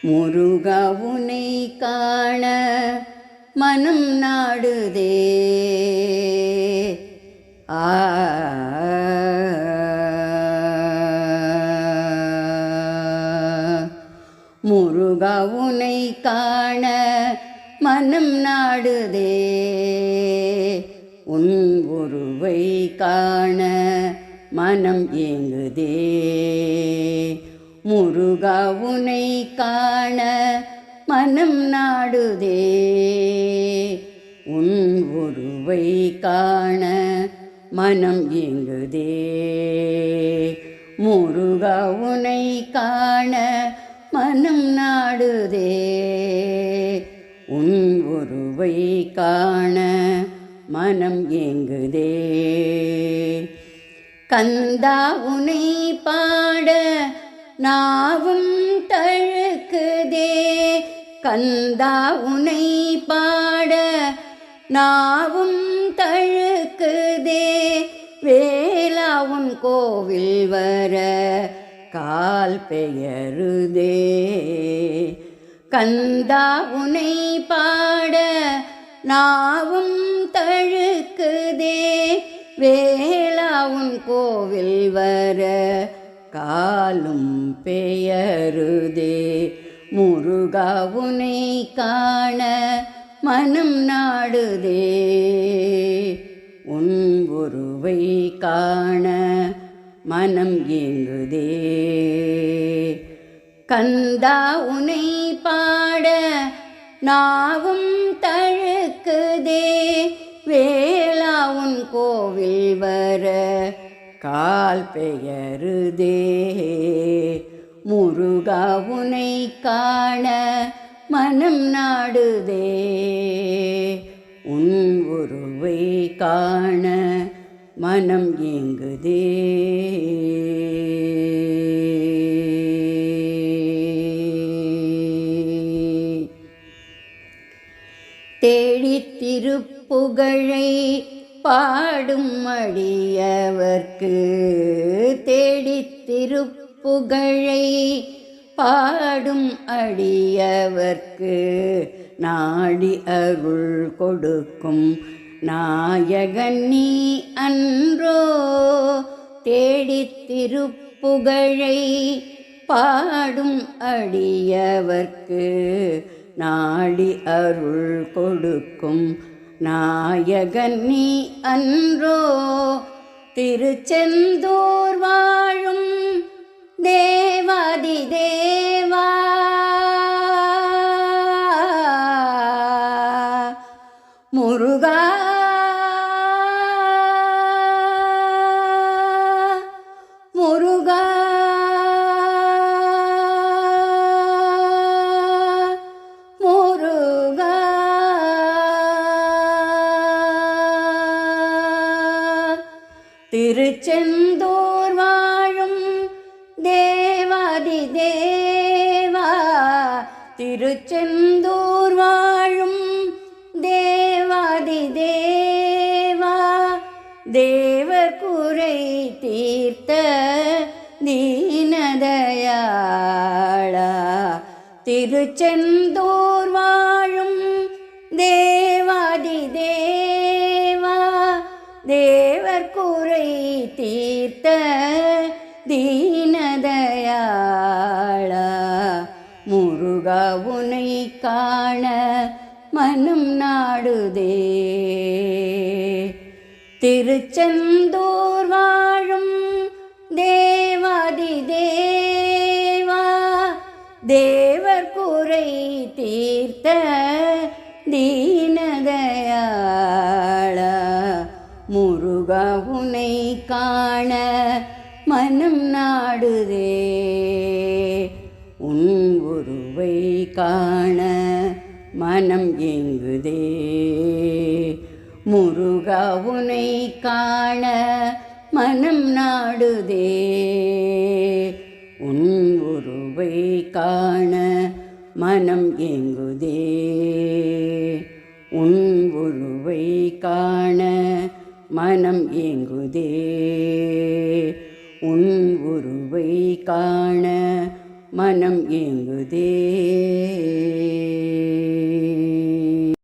முருகா உனை காண மனம் நாடுதே. முருகா உனை காண மனம் நாடுதே. உன் உருவை காண மனம் ஏங்குதே. முருகா உனை காண மனம் நாடுதே. உன் உருவை காண மனம் ஏங்குதே. முருகா உனை காண மனம் நாடுதே. உன் உருவை காண மனம் ஏங்குதே. கந்தா உனை பாட நாவும் தழுக்குதே. கந்தா உனை பாட நாவும் தழுக்குதே. வேளா உன் கோவில் வர கால் பெயருதே. கந்தா உனை பாட நாவும் தழுக்குதே. வேளா உன் கோவில் வர காலும் பெயருதே. முருகா உனை காண மனம் நாடுதே. உன் உருவை காண மனம் ஏங்குதே. கந்தா உனை பாட நாவும் தழுக்குதே. வேளா உன் கோவில் வர கால் பெயருதே. முருகா உனை காண மனம் நாடுதே. உன் உருவை காண மனம் ஏங்குதே. தேடித் திருப்புகழை பாடும் அடியவர்க்கு. தேடித் திருப்புகழை பாடும் அடியவர்க்கு நாடி அருள் கொடுக்கும் நாயகன் நீ அன்றோ. தேடித் திருப்புகழை பாடும் அடியவர்க்கு நாடி அருள் கொடுக்கும் நாயகன் நீ அன்றோ. திருச்செந்தூர் வாழும் தேவாதி தேவா. முருகா முருகா முருகா திருச்செந்தூர் வாழும் தேவாதி தேவா. திருச்செந்தூர் வாழும் தேவாதி தேவா. தேவர் குறை தீர்த்த தீனதயாளா. திருச்செந்தூர் வாழும் தேவாதி தேவா. தேவர் குறை தீர்த்த தீனதயாளா. முருகா உனை காண மனம் நாடுதே. திருச்செந்தூர் வாழும் தேவாதி தேவா. தேவர் குறை தீர்த்த தீனதயாளா. முருகா உனை காண மனம் நாடுதே. உன் உருவை காண மனம் ஏங்குதே. முருகா உனை காண மனம் நாடுதே. உன் உருவை காண மனம் ஏங்குதே. உன் உருவை காண மனம் ஏங்குதே. உன் உருவை காண மனம் ஏங்குதே.